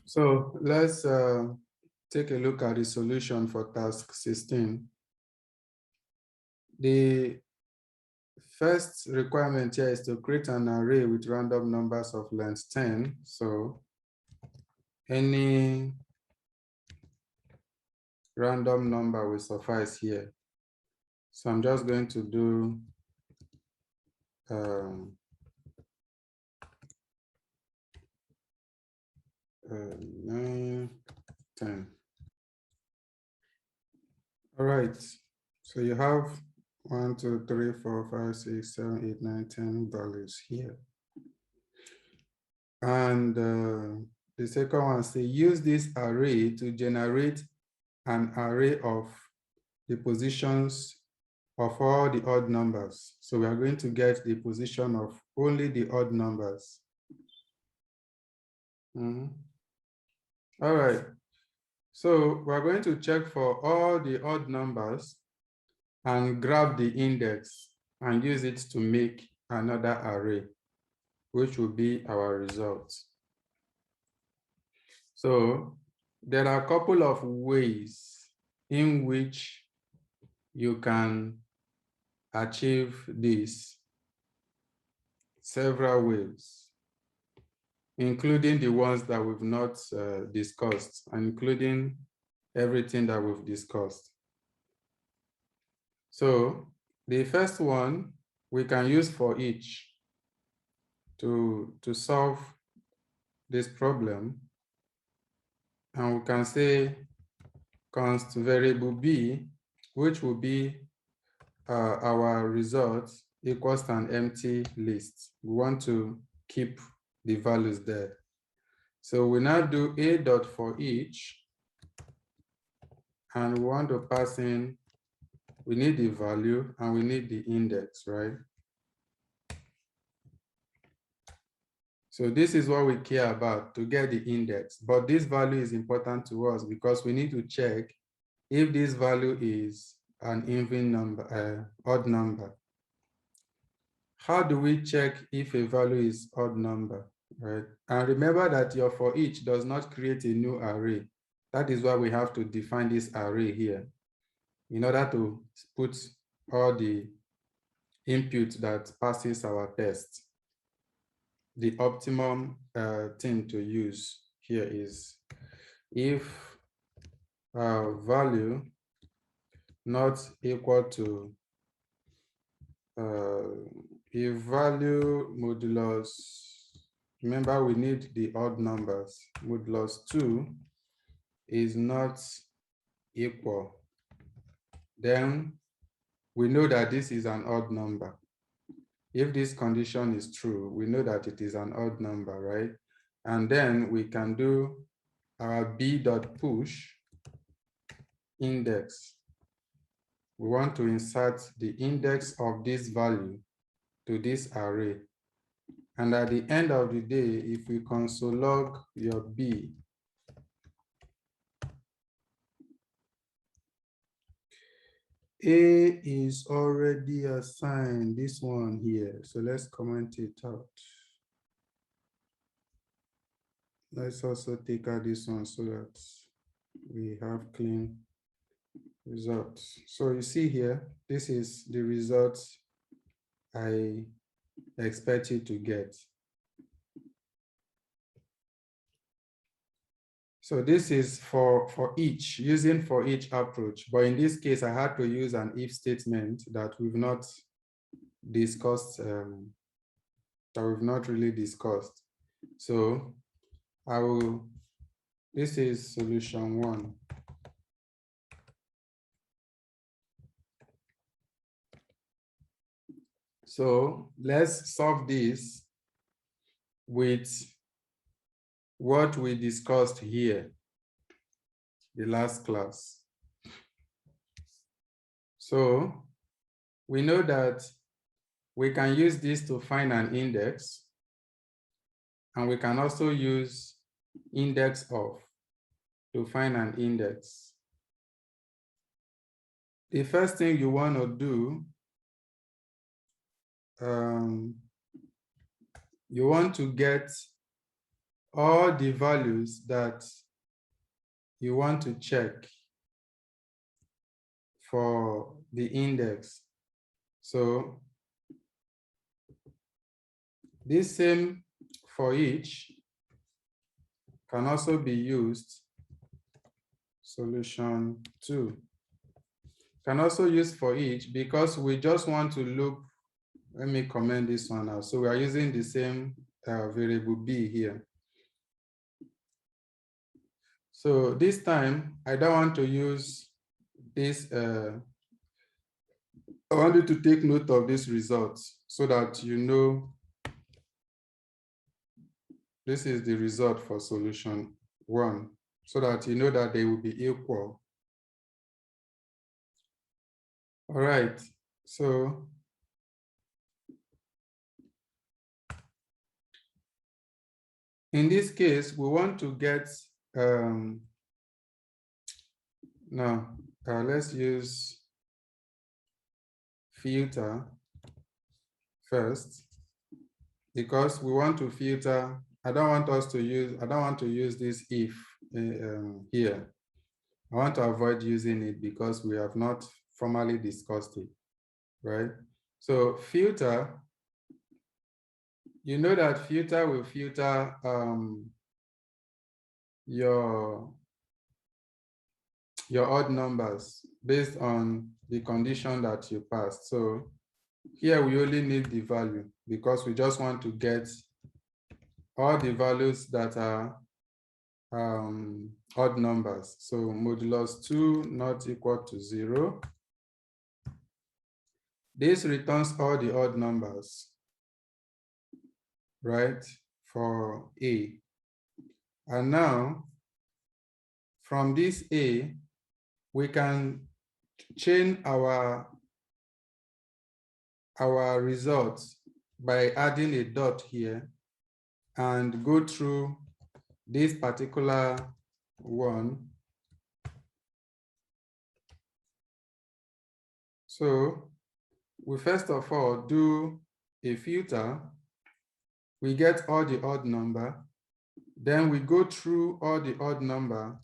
So let's take a look at the solution for task 16. The first requirement here is to create an array with random numbers of length 10. So any random number will suffice here. So I'm just going to do 9, 10. All right. So you have 1, 2, 3, 4, 5, 6, 7, 8, 9, 10 values here. And the second one says use this array to generate an array of the positions of all the odd numbers. So we are going to get the position of only the odd numbers. All right. So we're going to check for all the odd numbers and grab the index and use it to make another array, which will be our result. So there are a couple of ways in which you can achieve this. Several ways, including the ones that we've not discussed, and including everything that we've discussed. So the first one we can use for each to solve this problem. And we can say const variable b, which will be our result, equals to an empty list. We want to keep the values there. So we now do a dot for each, and we want to pass in, we need the value and we need the index, right? So this is what we care about, to get the index. But this value is important to us because we need to check if this value is an even number, odd number. How do we check if a value is odd number, right? And remember that your for each does not create a new array. That is why we have to define this array here in order to put all the input that passes our test. The optimum thing to use here is if value not equal to if value modulus, remember we need the odd numbers, modulus 2 is not equal, then we know that this is an odd number. If this condition is true, we know that it is an odd number, right? And then we can do our b.push index. We want to insert the index of this value to this array. And at the end of the day, if we console log your b, A is already assigned, this one here. So let's comment it out. Let's also take out this one so that we have clean results. So you see here, this is the result I expect you to get. So this is for each, using for each approach. But in this case, I had to use an if statement that we've not discussed, that we've not really discussed. So this is solution 1. So let's solve this with what we discussed here, the last class. So we know that we can use this to find an index, and we can also use index of to find an index. The first thing you want to do, you want to get all the values that you want to check for the index. So this same for each can also be used. Solution 2 can also use for each because we just want to loop. Let me comment this one out. So we are using the same variable b here. So this time I don't want to use this. I want you to take note of this result so that you know this is the result for solution 1, so that you know that they will be equal. All right, so in this case, we want to get, let's use filter first, because we want to filter. I don't want to use this if here. I want to avoid using it because we have not formally discussed it, right? So filter, you know that filter will filter your odd numbers based on the condition that you passed. So here we only need the value because we just want to get all the values that are odd numbers. So modulus 2 not equal to 0. This returns all the odd numbers, right, for A. And now, from this A, we can chain our results by adding a dot here and go through this particular one. So we first of all do a filter. We get all the odd number. Then we go through all the odd number.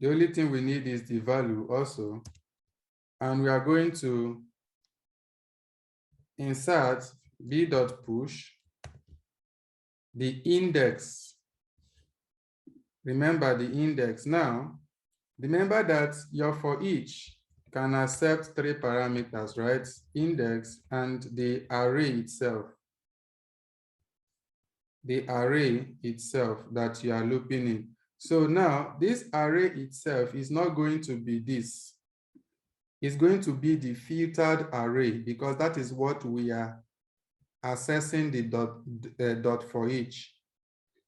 The only thing we need is the value also. And we are going to insert b.push the index. Remember the index. Now, remember that your for each can accept 3 parameters, right? Index and the array itself. The array itself that you are looping in. So now this array itself is not going to be this. It's going to be the filtered array because that is what we are accessing the dot for each.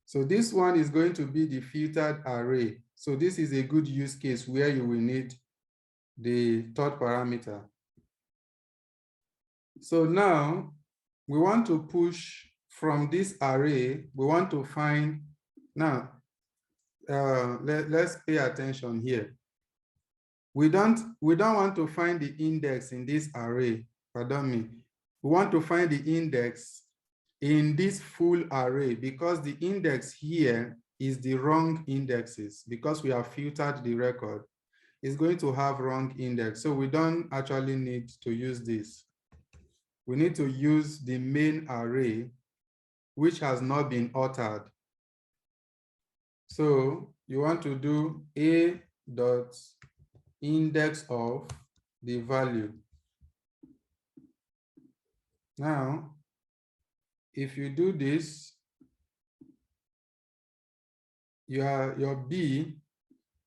So this one is going to be the filtered array. So this is a good use case where you will need the third parameter. So now we want to push from this array, we want to find, now let's pay attention here. We don't want to find the index in this array, pardon me. We want to find the index in this full array because the index here is the wrong indexes because we have filtered the record. It's going to have wrong index. So we don't actually need to use this. We need to use the main array, which has not been altered. So you want to do a dot index of the value. Now, if you do this, your B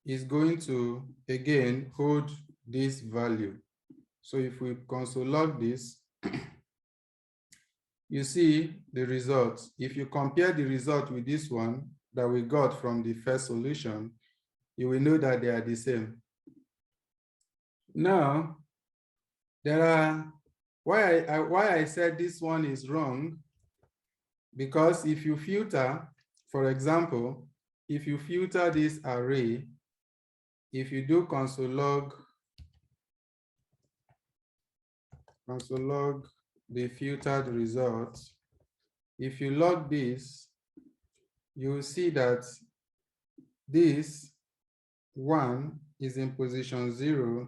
is going to, again, hold this value. So if we console log this, you see the results. If you compare the result with this one that we got from the first solution, you will know that they are the same. Now, there are, why I said this one is wrong, because if you filter, for example, if you filter this array, if you do console log the filtered results, if you log this, you will see that this 1 is in position 0,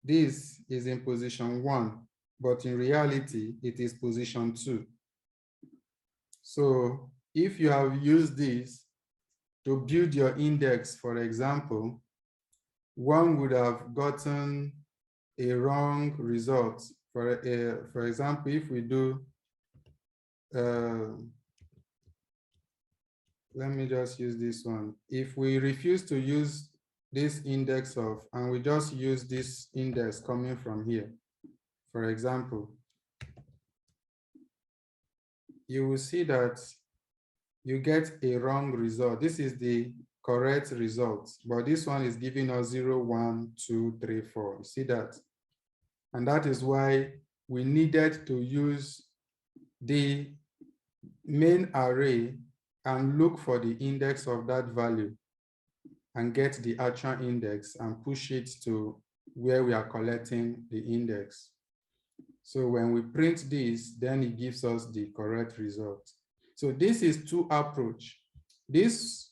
this is in position 1, but in reality, it is position 2. So if you have used this to build your index, for example, one would have gotten a wrong result. For example, if we do, let me just use this one. If we refuse to use this index of, and we just use this index coming from here, for example, you will see that you get a wrong result. This is the correct result, but this one is giving us 0, 1, 2, 3, 4. You see that? And that is why we needed to use the main array and look for the index of that value and get the actual index and push it to where we are collecting the index. So when we print this, then it gives us the correct result. So this is two approach. This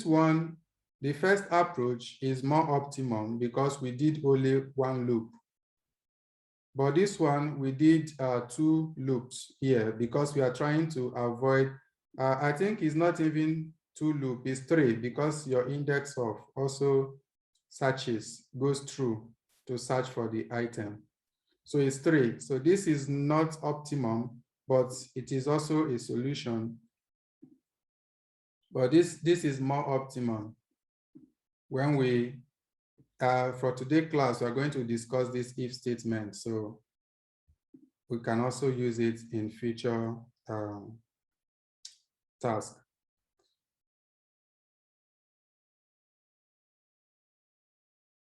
one, the first approach is more optimum because we did only one loop. But this one, we did 2 loops here because we are trying to avoid, I think it's not even 2 loops, it's 3 because your index of also searches, goes through to search for the item. So it's 3. So this is not optimum, but it is also a solution. But this is more optimum. When we, for today's class, we are going to discuss this if statement. So we can also use it in future tasks.